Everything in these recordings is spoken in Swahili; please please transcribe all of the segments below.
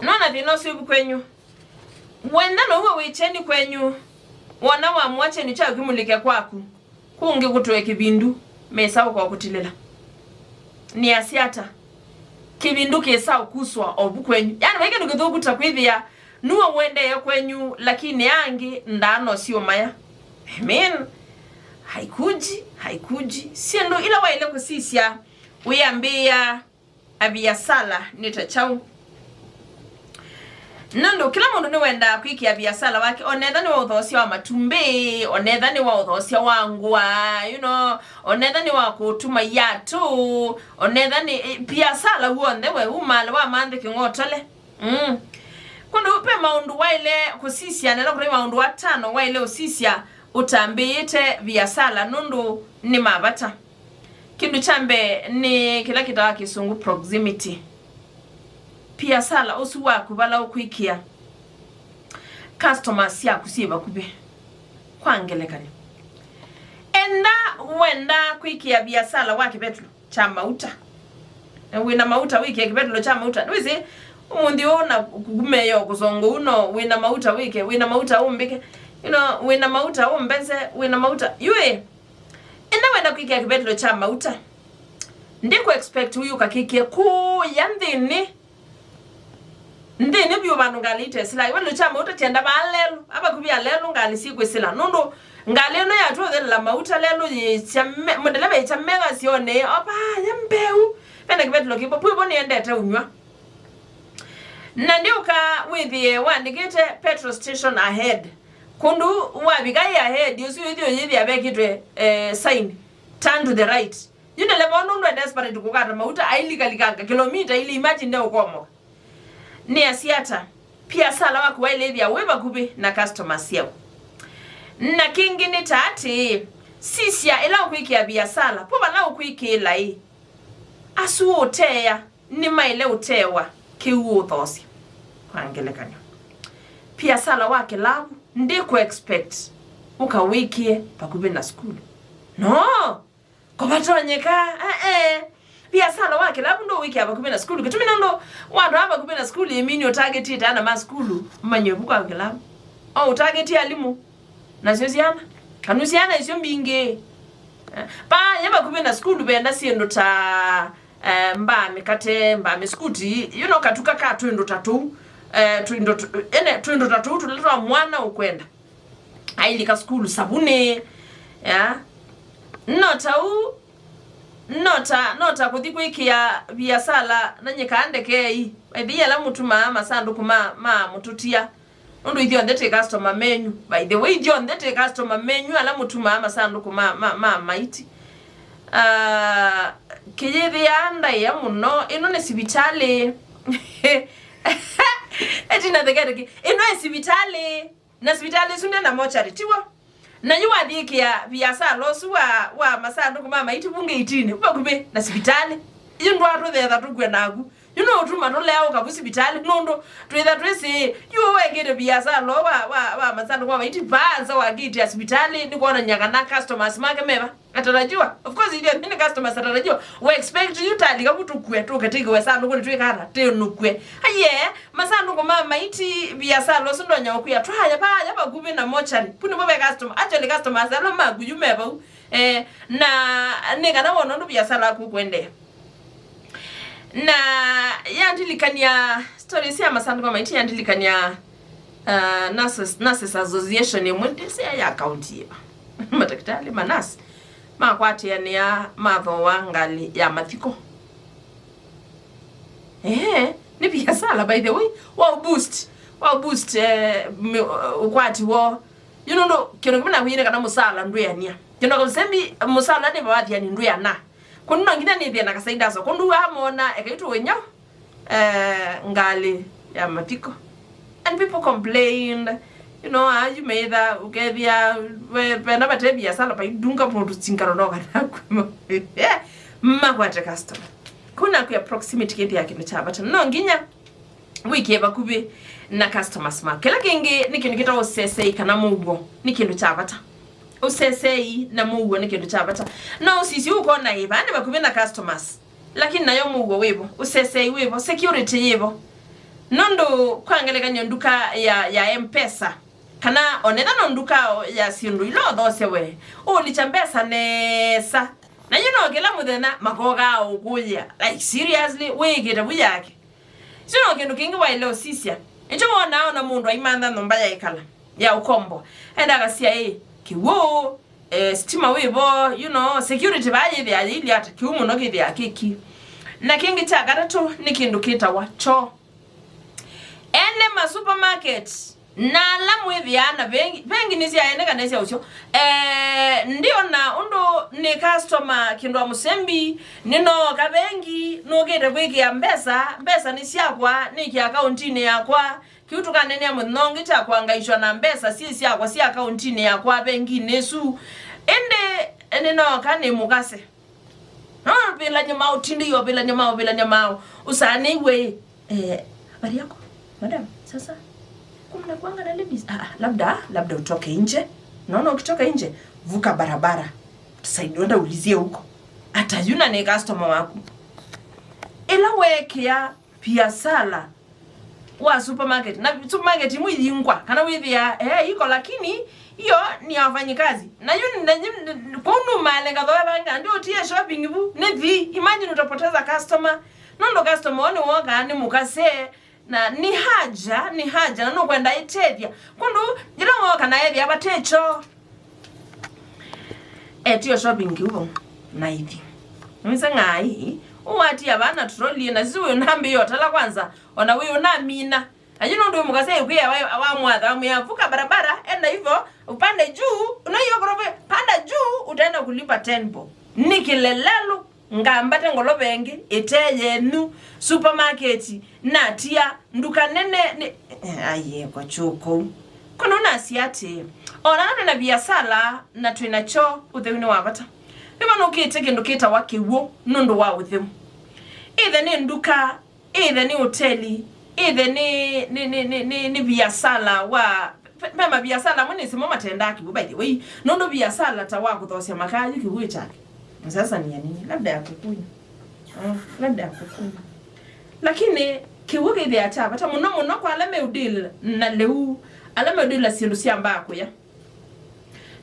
nona thino sibu kwenyu wenda no uwe wicheni kwenyu wana wa mwache ni cha kimulike kwaku kungi kutoe kibindu mesa uko kutilela ni asiata kibindu kesa ukuswa obu kwenyu yani weke ndugizo kutakwithia nuwa wende ya kwenyu lakini yangi ndano sio maya amen haikuji Syindu ila waile kusisya uyambia viasala nitachau nando kila mundu ni wenda kwikia viasala wake onetha ni wa uthosia wa matumbi onetha ni wa uthosia wa ngwa onetha ni wa kutuma yatu onetha ni viasala huonde we umale wa mande kingotole kundu upe maundu waile kusisya nela kuri maundu watano waile usisya utambite viasala nundu ni mabata kindu chambe ni kila kitawa kisungu proximity pia sala osu waku bala okwikia customers ya kusiba kube kwangelekani enda wenda kwikia viasala wake betlo cha mauta wina mauta wiki ekibetlo cha mauta wizi umundi ona kugumeyo kuzongo uno wina mauta wiki wina mauta umbike wina mauta umbeze wina mauta yue enda wenda kwikia kibetlo cha mauta ndiko expect huyu kakikie ku yandini ndene byo bantu ngalite sila iwe lucha mauta tenda balelo aba kubya lelo ngali sikwesila nondo ngaleno yathu la mauta lelo yichamme modela be chamega sione opa yambeu penda kibetlo kipo puibo ni endete unywa nandiuka with the wandikite petrol station ahead kundu wabigai ahead yusu yithi abekitwe sign turn to the right yindele bono ndo desperate kukata mauta ailigalikanga kilomita ili imagine ndio komo ni asiata pia sala wako wailevya weba kubi na customers yao na kingine tati sisya ela ukwikia viasala poba na ukwikila hii asu uteya ni maile utewa kiu thosi kwangelekanya pia sala wake labu ndiko expect ukawikie pakubi na school no kobatonyeka viasala wake labu ndo wiki hapa kubena skulu kitumina ndo watu hapa kubena skulu yemini otageti tana ma skulu manyebuka ngelabu au target alimu na siyana kanusiana isyo mbinge pa yaba kubena skulu benda Syindu ta mbame kate mbame skuti katuka ka twindo tatu twindo tatu tuletwa mwana ukwenda ailika skulu sabune nota kuthikwikia viasala nanyeka andekei baidhi ala mutuma masanduku ma mututia ndo ithio ndete customer menu by the way ithio ndete customer menu ala mutuma masanduku ma maiti kijithi anda ya muno ino ne sibitali etina thegedeki ino e sibitali na sibitali sunde na mochari tiwa na yuwa dhikia viasala osuwa wa masanduku mama iti bunge itine bakube na sibitali yindu atu theta tukwe nagu utuma no leo ka sibitali nondo twetha twese yuwe gede viasala wa masanduku mama iti baza wa gidi ya sibitali ni kuona nyakana customers make meba atarajua of course ile ni customers atarajua we expect you tali ka kutukwe to katike we sanduku ni twekana te nukwe aye masanduku mama iti viasala osundo nyakuya twaya pa bakube na mochari puni bobe customer actually customers alo maguyumeba na negana wono ndo viasala kukwende na yandilikania stories ya masanduku mama iti yandilikania nurses association yemwendese ya account hiyo madaktari manasi makwati ya matho wangali ya mathiko ni viasala by the way wow boost ukwati wo ndo kino kimina kuyine kana musala nduyania kino kusembi musala ne bawathi yani nduyana kunno ngina ni thia nakasaida so kundu amona ekaitu wenya ngali ya mathiko and people complained you made that ukethia penda batebia sala pa idunga pondu tsingaro no kana makwate customer kuna ku proximity kethi yake ni chabata no nginya wiki bakubi na customers ma kila kingi nikindu kita osesei kana mugo nikindu chabata osesei na mugo nikindu chabata no sisi uko na iba ni bakubi na customers lakini nayo mugo webo osesei webo security yebo nondo kwangele nduka ya mpesa kana onetha no nduka ya Syindu ilo those we ulichambesa nesa na kila muthena makoga ukuya like seriously wigire buyake sino kindu kingi waile sisia ejo wona mundu aimanda nomba ya ikala ya ukombo gasia kiwo stima wibo security baye bya ili ata kiumu no githia akiki na kingi cha gatatu ni kindu kitawa cho ene ma supermarket na lamwe byana bengi nisia ene kanesa ucio ndio na undo ni customer kindu musembi nino kabengi no gete kwikia mbesa ni siakwa ni ki accountini yakwa kiutu kanene ya munongi cha kuangaishwa na mbesa si siakwa si accountini yakwa bengi nesu ende nino kane mugase bila nyama utindi yo bila nyama usane we habari yako madam sasa kumna kuanga na ladies labda utoke nje naona ukitoka nje vuka barabara tusaidiwe ulizie huko hata yuna ni customer wako ila wekia viasala wa supermarket na supermarket mwilingwa kana withia iko lakini hiyo ni wafanyikazi na kunu malenga banga ndio tie shopping bu nevi imagine utapoteza customer nondo customer woni woga ni mukase na ni haja na no kwenda itethia kundu jira woka na ethi abatecho tio shopping ubo na hivi mwisa ngai uwati abana trolley na ziwe nhambe yota la kwanza ona wewe na mina ajino ndio mukase kuya awamwadha amuyavuka barabara enda hivyo upande juu unaiyo gorofe panda juu utaenda kulipa 10 bob nikilelelo ngambate ngolobengi iteyenu supermarket natia nduka nene aye kwa chuko kono unasiate ona na viasala na twinacho uthewini wabata bima nokite kindu kita wakiwo nondo wa uthemu either ni nduka either ni hoteli either ni viasala wa mema viasala mwini simo matendaki by the way nondo viasala tawa kuthosia makaji kiwe chake sasa ni nini labda ya kukunya lakini kiwuke ile acha bata muno kwa alame udil na leu alame udil la Syindu siambako ya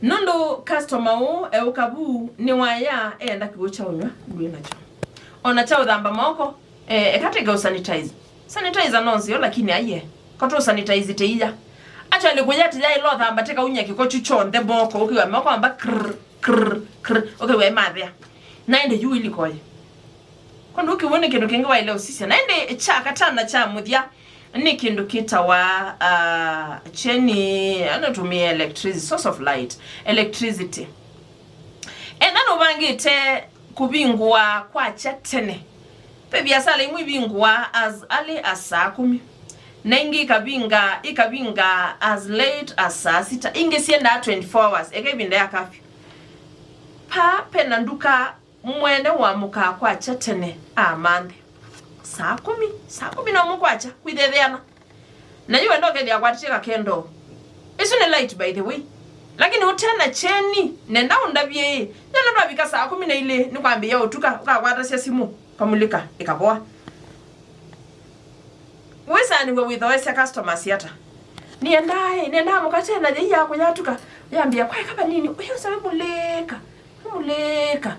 nondo customer o ukabu ni waya enda kigocha unywa gwe nacho ona cha udhamba moko ekatega sanitizer nonzio lakini aye koto sanitize teija acha likuya tija ilo dhamba teka unya kikochu chonde moko ukiwa moko amba krr okay we madhia naende yu ili koje kondo ukiwone kindu kingi wa ile usisi naende chaka tana cha muthia ni kindu kita wa cheni anatumia electricity source of light electricity nano bangite kubingwa kwa chatene pe viasala imwe bingwa as early as 10 na ingi ikabinga as late as 6 ingi sienda 24 hours ekebinda yakafyu pa pena nduka mwene wa muka kwa chatene amande 10 na mukwacha kwithethena na yuwe ndoke dia kwatika kendo isune light by the way lakini utena cheni nenda undabie nenda ndabika 10 na ile ni kwambia utuka ukakwata sia simu kamulika ikapoa wesa ni wewe with customers yata nenda mukatena je yako yatuka yambia kwa kaba nini uyo sababu muleka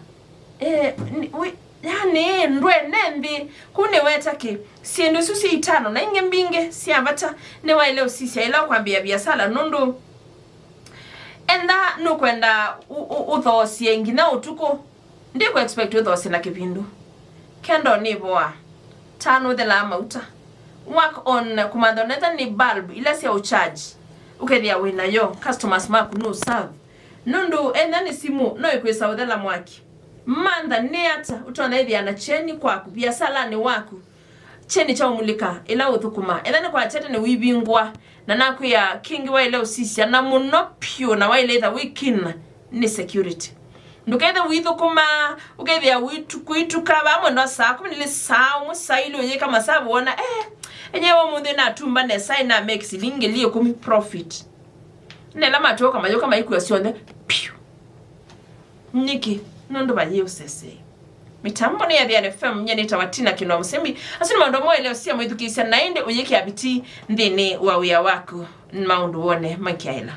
yani ndwe nembi kune wetake Syindu susi itano na inge mbinge siambata ne waile usisi ila kwambia viasala nondo enda nukwenda uthosi engina utuko ndiko expect uthosi na kipindu kendo ni boa tano de la mauta work on kumandoneta ni bulb ila sia ucharge ukethia wina yo customers mark no serve nondo enda ni simu no ikwesa udela mwaki manda neata utona hivi ana cheni kwa viasala ni waku cheni cha umulika ila uthukuma ethani kwa chete ni wibingwa na naku ya kingi wa ile usisi na muno pio na wa ile wikina ni security ndukethe withukuma ukethia kuituka bamwe no saa 10 ile saa musailo ye kama sabu ona enyewe munde na tumba ne sign na make silingi liyo kumi profit nela matoka mayo kama iku yasione pio niki nondo baye usese mitambo ni Athiani Fm nyene tawatina kinwa musimbi asini maundu mo leo sia mwithukisia nainde uyiki abiti ndini wa waku maundu wone makiaila